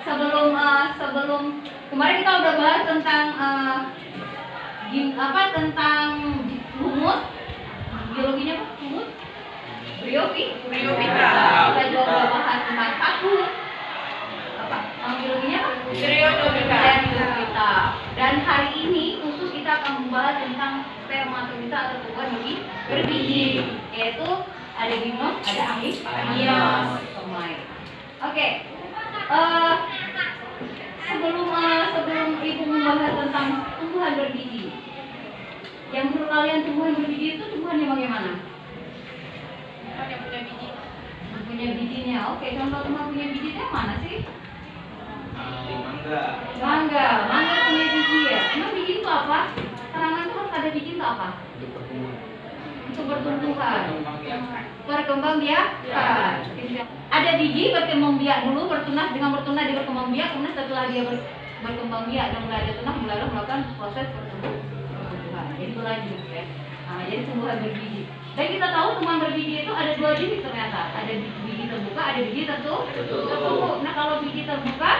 sebelum kemarin kita udah bahas tentang tentang lumut, biologinya apa? Lumut, briopita. Kita juga udah bahas tentang paku, apa? Biologinya apa? Briopita. Dan hari ini khusus kita akan membahas tentang spermatofita atau tumbuhan berbiji, yaitu ada gimnos, ada angiospermae. Oke. Sebelum ibu membahas tentang tumbuhan berbiji, yang menurut kalian tumbuhan berbiji itu tumbuhan yang bagaimana? Yang punya biji. Punya bijinya. Oke, contoh tumbuhan punya bijinya mana sih? Mangga punya biji ya. Emang biji itu apa? Tanaman itu harus ada biji itu apa? Untuk bertumbuhan. Berkembang biak. Ada biji berkembang biak dulu, bertunas, dengan bertunas dia berkembang biak, kemudian setelah dia berkembang biak dan mulai ada tunas, mulai melakukan proses pertumbuhan. Jadi berlanjut ya. Nah, jadi tumbuhan berbiji. Dan kita tahu tumbuhan berbiji itu ada dua jenis ternyata. Ada biji terbuka, ada biji tertutup. Nah, kalau biji terbuka,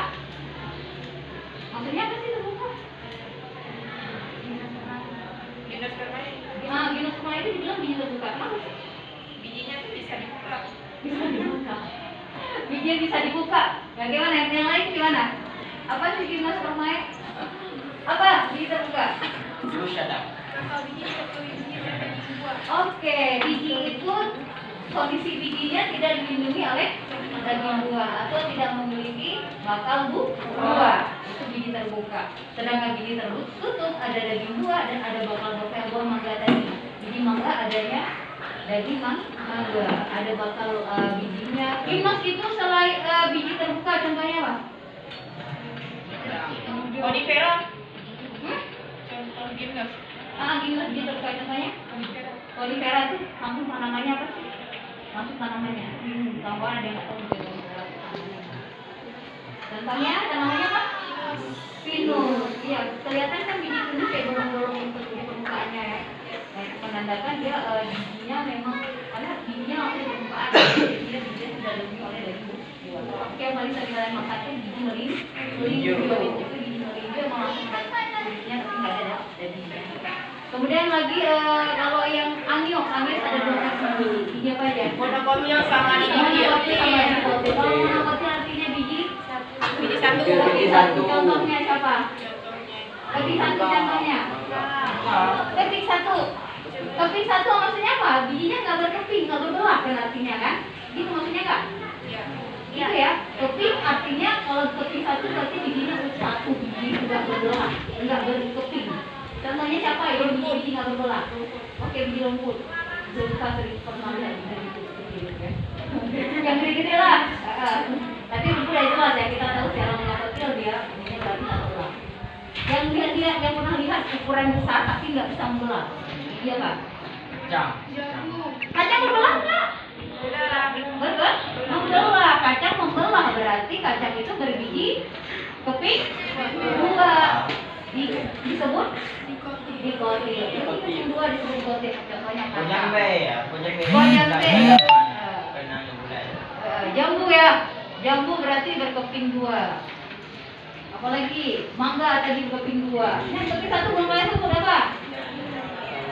maksudnya apa sih terbuka? Gimnospermae itu dibilang biji terbuka. Kenapa sih? Bijinya tuh bisa dibuka. Bijinya bisa dibuka. Bagaimana? Yang lain gimana? Apa sih gimnospermae? Apa? Biji terbuka. Kalau biji satu biji dari buah. Oke, biji itu kondisi bijinya tidak dilindungi oleh daging buah atau tidak memiliki bakal buah. Itu biji terbuka. Sedangkan biji tertutup ada daging buah dan ada bakal buah mangga tadi. Biji mangga adanya daging mangga, ada bakal bijinya. Gimnos itu selain biji terbuka, contohnya apa? Konifera. Contoh gimnos. Gimnos biji terbuka contohnya? Konifera itu langsung tanamannya apa sih? Langsung tanamannya. Kawan ada yang nggak tahu juga tanamannya. Contohnya tanamannya apa? Pinus. Iya, kelihatan kan biji pinus kayak bolong-bolong di permukaannya ya. Nah, itu menandakan dia bijinya memang karena bijinya langsung di permukaan, jadi dia bijinya sudah lebih oleh dari buah. Oke, yang paling sering kalian makan itu biji melinjo. Itu biji melinjo emang langsung dari kulitnya tapi nggak ada dagingnya. Kemudian lagi kalau yang angios ada dua jenis biji apa aja? Monokotiel sama dikotiel. Kalau monokotiel artinya biji satu. Contohnya siapa? Keping satu contohnya. Keping satu maksudnya apa? Bijinya nggak berkeping, nggak berbelah kan artinya kan? Gitu maksudnya nggak? Gitu ya. Keping artinya kalau keping satu berarti bijinya satu biji sudah berbelah, nggak berkeping. Contohnya siapa ya? Biji nggak berbelah. Oke, biji lembut. Kita sering pernah lihat yang gede-gede lah. Tapi itu udah jelas ya, kita tahu secara monokotiel dia bijinya berarti nggak berbelah. Yang pernah lihat ukuran besar tapi nggak bisa membelah. Iya Kak? Kacang berbelah nggak? Membelah. Kacang membelah berarti kacang itu berbiji keping dua. Disebut dikotil. Keping dua disebut dikotil. Contohnya kacang. Jambu ya. Jambu berarti berkeping dua. Apalagi mangga tadi berkeping dua. Yang keping satu belum kalian sebut apa?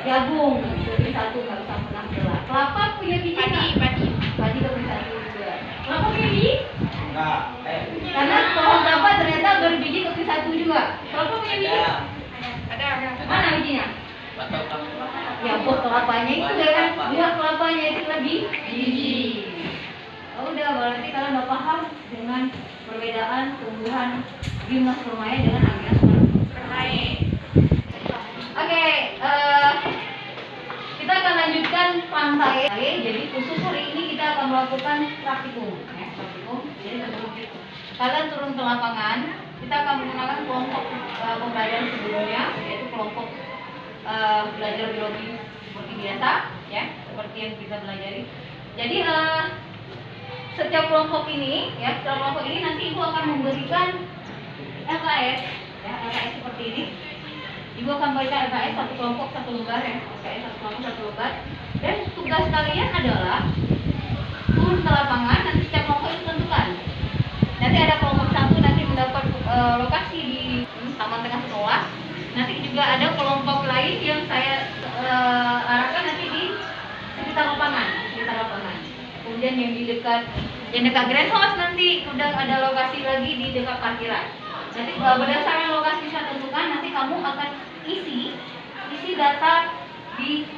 Jagung. Keping satu nggak bisa pernah belah. Kelapa punya biji nggak? Padi keping satu juga. Kelapa punya biji? Enggak. Karena pohon kelapa ternyata berbiji keping satu juga. Kelapa punya biji? Ada. Mana bijinya? Ya buah kelapanya itu kan, buah kelapanya itu lebih biji. Oh, udah berarti kalian udah paham dengan perbedaan tumbuhan gimnospermae dengan angiospermae. Oke, kita akan lanjutkan pantai. Jadi khusus hari ini kita akan melakukan praktikum. Jadi sebelum kalian turun ke lapangan, kita akan menggunakan kelompok pembelajaran sebelumnya, yaitu kelompok belajar biologi seperti biasa, ya, seperti yang kita pelajari. Jadi setiap kelompok ini nanti ibu akan memberikan LKS, ya, LKS seperti ini. Ibu akan berikan LKS satu kelompok satu lembar ya, LKS satu kelompok satu lembar. Dan tugas kalian adalah turun ke lapangan, nanti setiap kelompok itu tentukan. Nanti ada kelompok satu nanti kemudian yang dekat Grand House nanti udah ada lokasi lagi di dekat parkiran. Nanti berdasarkan lokasi saya tentukan, nanti kamu akan isi data di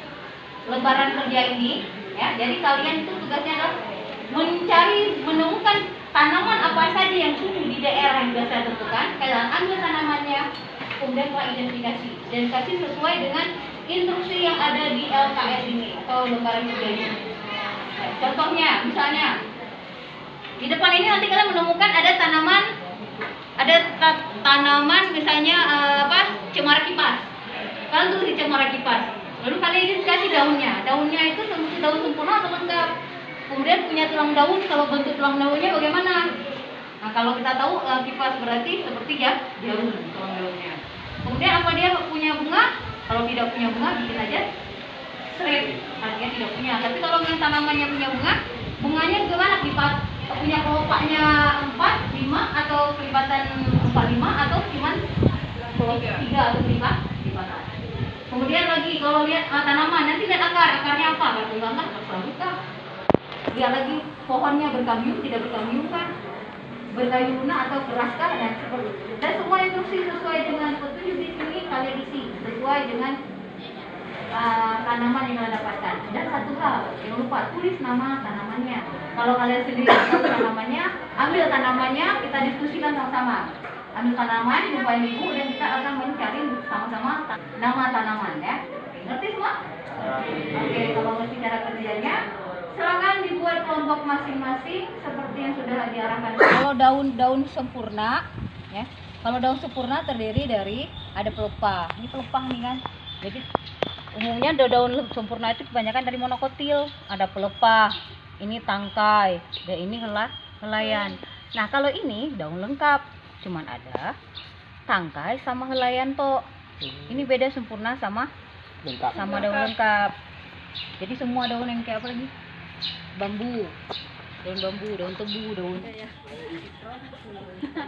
lembaran kerja ini, ya. Jadi kalian itu tugasnya adalah menemukan tanaman apa saja yang tumbuh di daerah yang sudah saya tentukan. Kalian ambil tanamannya, kemudian kalian identifikasi dan kasih sesuai dengan instruksi yang ada di LKS ini atau lembaran kerja ini. Nah, contohnya, misalnya di depan ini nanti kalian menemukan ada tanaman misalnya cemara kipas. Kalian tulis di cemara kipas. Lalu kalian identifikasi daunnya. Daunnya itu daun sempurna atau lengkap. Kemudian punya tulang daun, kalau bentuk tulang daunnya bagaimana? Nah, kalau kita tahu kipas berarti seperti jarum tulang daunnya. Kemudian apa dia punya bunga? Kalau tidak punya bunga, bikin aja strip, artinya tidak punya. Tapi kalau yang tanamannya punya bunga, bunganya gimana? Punya kelopaknya 4, 5 atau kelipatan 4, 5 atau cuma 3 atau 5. Kemudian lagi kalau lihat tanaman, nanti lihat akarnya apa? Bertunggangan, bersambut kah? Lihat lagi pohonnya berkambium, tidak berkambium kah? Berkayu lunak atau keras kah? Dan semua instruksi sesuai dengan petunjuk di sini kalian isi sesuai dengan tanaman yang kalian dapatkan. Dan satu hal, jangan lupa tulis nama tanamannya. Kalau kalian sendiri tahu tanamannya, ambil tanamannya, kita diskusikan sama-sama. Ambil tanaman, jumpain ibu, dan kita akan mencari sama-sama nama tanaman, ya. Ngerti semua? Oke, kalau ngerti cara kerjanya, silakan dibuat kelompok masing-masing seperti yang sudah diarahkan. Kalau daun sempurna, ya. Kalau daun sempurna terdiri dari ada pelepah. Ini pelepah nih kan. Jadi umumnya daun sempurna itu kebanyakan dari monokotil. Ada pelepah, ini tangkai, dan ini helaian. Nah kalau ini daun lengkap, cuman ada tangkai sama helaian toh. Ini beda sempurna sama daun lengkap. Jadi semua daun yang kayak apa lagi? Daun bambu, daun tebu, daun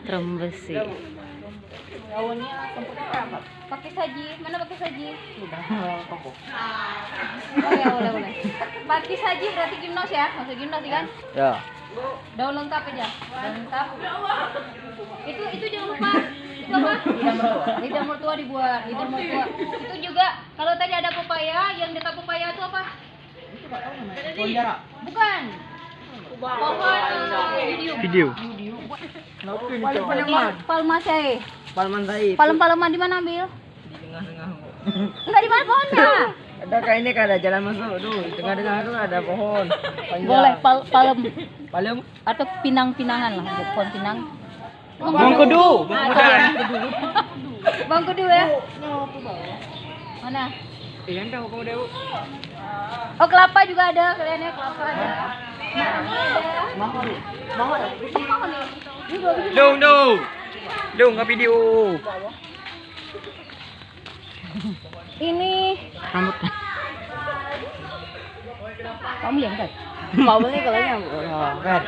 trembesi. Daunnya sempurna apa? Pakai saji, mana pakai saji? Sudah. Oh ya, boleh. Pakai saji berarti gimnos ya, masuk gimnos kan? Ya. Daun lengkap aja, daun lengkap. Itu jangan lupa. Itu apa? Lidah mertua dibuat, lidah mertua. Itu juga kalau tadi ada pepaya, yang dekat pepaya itu apa? Bukan. Pohon Video. Palmaceae. Palmantai. Palem-paleman di mana ambil? Di tengah-tengah. Enggak di mana pohonnya? Ada kayak ini kan ada jalan masuk tuh. Di tengah-tengah tuh ada pohon. Panjang. Boleh palem Palem. atau pinang-pinangan lah, pohon pinang. Bangkudu. Bangkudu ya. Mana? Iya, tahu kamu deh. Oh, kelapa juga ada, kalian ya, kelapa ada. Dong, nggak video. Ini Rambut. kamu yang kan? Mau beli kalau yang kan?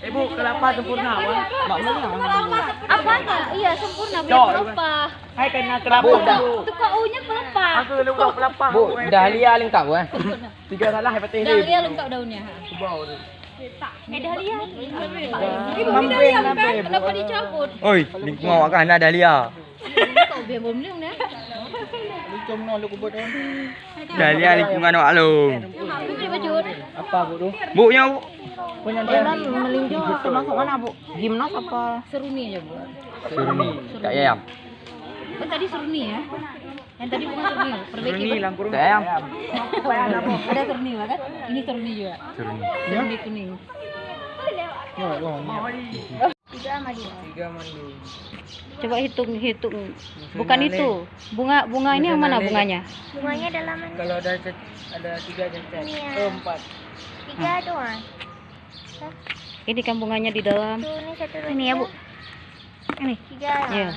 Ibu kelapa sempurna, Wan. Mak beli yang Apanya? Iya, sempurna, Cok, kelapa. hai kena kelapa. Itu kau-nya kelapa. Aku lupa kelapa. Bu, dahlia lengkap kan? 3 salah hebat ini. Dahlia lengkap daunnya. Bau tu. Dahlia. Nampak. Kenapa dicabut? Oi, lingkung awak kan ada Dahlia. Kau biar belum ya. Lucum no lu kubut on. Dahlia lingkungan awak lu. Itu beli baju. Apa bu tu? Buknya Bu. Punya jalan melinjo termasuk mana bu? Gimnas apa? Seruni aja, Bu. Surni, Kak Yayam. Oh, tadi seruni ya. Yang tadi bukan seruni, perbaiki. Ini langkurung. Kak Yayam. Ada seruni kan? Ini seruni juga. Surni. Seruni kuning. Tiga sama dia. 3 mandu. Coba hitung. Bukan itu. Bunga ini yang mana bunganya? Bunganya dalaman Kalau ada 3 jenis. Ini ya. Oh, 4. 3 doang. Ini kan bunganya di dalam. Tuh, ini satu Ini ya, Bu. Ini. 3. Iya.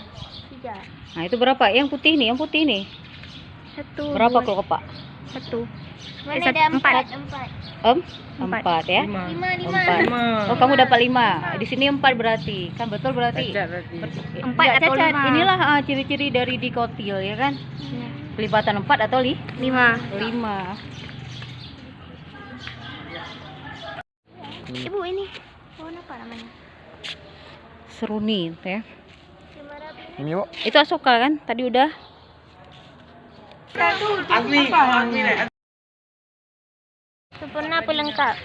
3. Nah, itu berapa? Yang putih nih. Satu. Berapa dua, kalau Pak? Satu. Mana ada 4? 4 ya? 5. 5. 4. Oh, kamu dapat 5. Di sini 4 berarti. Kan betul berarti? Cacat berarti. 4 atau 5. Inilah ciri-ciri dari dikotil ya kan? Pelipatan 4 atau 5. Ibu ini pohon apa namanya? Seruni ya. Ini yuk. Itu Asoka kan? Tadi udah. Sempurna pelengkap.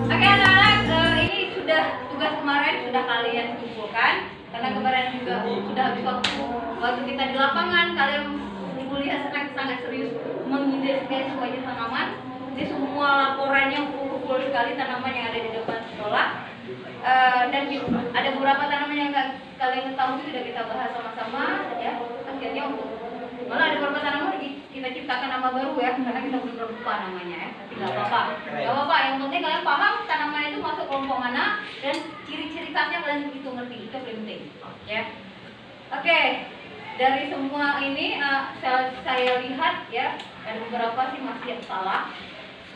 Oke anak-anak, ini sudah tugas kemarin sudah kalian kumpulkan karena kemarin juga sudah habis waktu kita di lapangan, kalian kuliah sangat serius mengidentifikasi wajah tanaman. Ini semua laporannya full sekali tanaman yang ada di depan sekolah. Dan ada beberapa tanaman yang kalian ketahui sudah kita bahas sama-sama ya. Akhirnya untuk malah ada beberapa tanaman kita ciptakan nama baru ya, karena kita belum lupa namanya ya. Tapi nggak apa-apa, yang penting kalian paham tanaman itu masuk kelompok mana dan ciri-ciri khasnya kalian begitu ngerti, itu paling penting ya. Oke, dari semua ini saya lihat ya, ada beberapa sih masih yang salah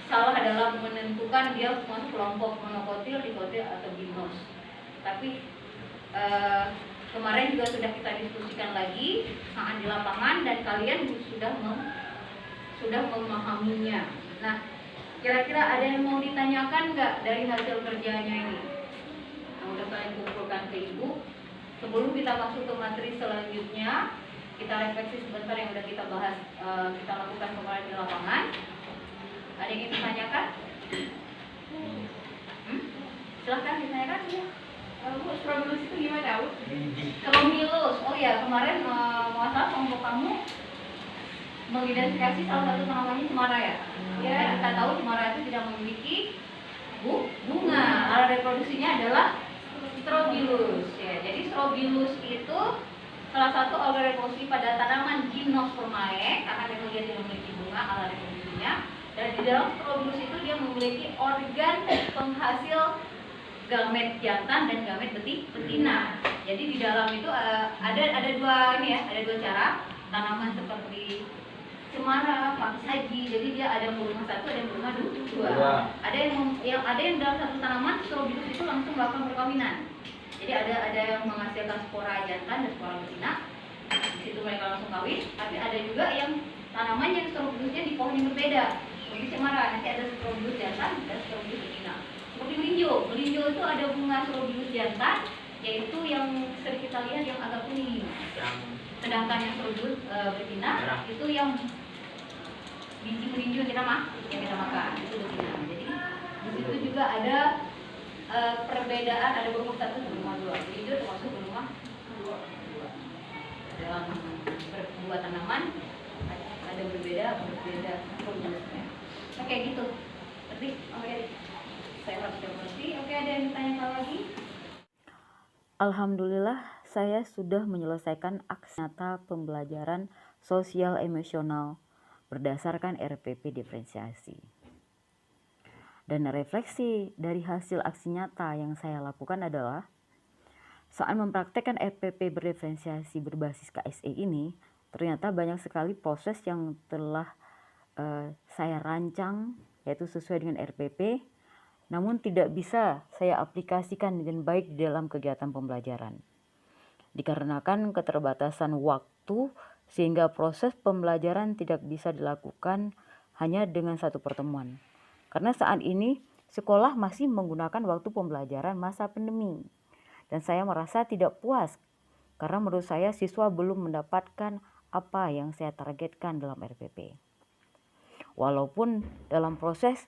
adalah menentukan dia masuk kelompok monokotil, dikotil atau gimnos. Tapi kemarin juga sudah kita diskusikan lagi saat di lapangan dan kalian sudah memahaminya. Nah, kira-kira ada yang mau ditanyakan nggak dari hasil kerjanya ini? Nah, udah kalian kumpulkan ke ibu. Sebelum kita masuk ke materi selanjutnya, kita refleksi sebentar yang udah kita bahas, kita lakukan kemarin di lapangan. Ada yang ingin ditanyakan? Silahkan ditanyakan ya. Bu, Strobylus itu gimana, Bu? Strobylus, oh ya kemarin masalah kelompok kamu mengidentifikasi salah satu namanya cemara ya? Ya. Dan kita tahu cemara itu tidak memiliki bunga. Alat reproduksinya adalah Strobylus. Ya, jadi Strobylus itu salah satu organ reproduksi pada tanaman Gymnospermae karena memang dia tidak memiliki bunga alat reproduksinya. Dan di dalam Strobylus itu dia memiliki organ penghasil gamet jantan dan gamet betina. Jadi di dalam itu ada dua cara tanaman seperti cemara, pakis haji. Jadi dia ada bunga satu, ada bunga dua. Ada yang dalam satu tanaman Strobylus itu langsung melakukan perkawinan. Jadi ada yang menghasilkan spora jantan dan spora betina. Di situ mereka langsung kawin. Tapi ada juga yang tanaman yang Strobylusnya di pohon yang berbeda. Seperti cemara, nanti ada Strobylus jantan dan Strobylus betina. Seperti melinjo itu ada bunga Strobylus jantan, yaitu yang sering kita lihat yang agak kuning. Sedangkan yang Strobylus betina itu yang biji melinjo yang kita makan, itu betina. Jadi di situ juga ada perbedaan, ada bentuk satu dan bentuk dua. Melinjo termasuk bentuk dua. Dalam dua tanaman ada berbeda Strobylusnya. Oke gitu. Berarti oke. Saya harus mengerti. Oke, ada yang ditanya lagi? Alhamdulillah, saya sudah menyelesaikan aksi nyata pembelajaran sosial emosional berdasarkan RPP diferensiasi. Dan refleksi dari hasil aksi nyata yang saya lakukan adalah saat mempraktekkan RPP berdiferensiasi berbasis KSE ini, ternyata banyak sekali proses yang telah saya rancang, yaitu sesuai dengan RPP, namun tidak bisa saya aplikasikan dengan baik di dalam kegiatan pembelajaran. Dikarenakan keterbatasan waktu, sehingga proses pembelajaran tidak bisa dilakukan hanya dengan satu pertemuan. Karena saat ini sekolah masih menggunakan waktu pembelajaran masa pandemi. Dan saya merasa tidak puas, karena menurut saya siswa belum mendapatkan apa yang saya targetkan dalam RPP. Walaupun dalam proses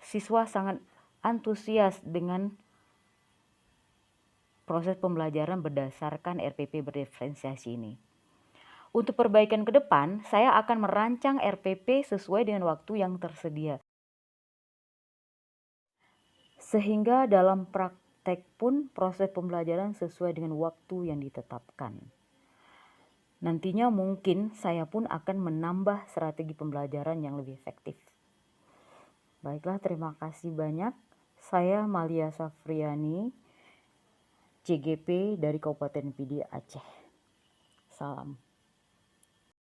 siswa sangat antusias dengan proses pembelajaran berdasarkan RPP berdiferensiasi ini. Untuk perbaikan ke depan, saya akan merancang RPP sesuai dengan waktu yang tersedia. Sehingga dalam praktek pun proses pembelajaran sesuai dengan waktu yang ditetapkan. Nantinya mungkin saya pun akan menambah strategi pembelajaran yang lebih efektif. Baiklah, terima kasih banyak. Saya Malia Safriani, CGP dari Kabupaten PD Aceh. Salam.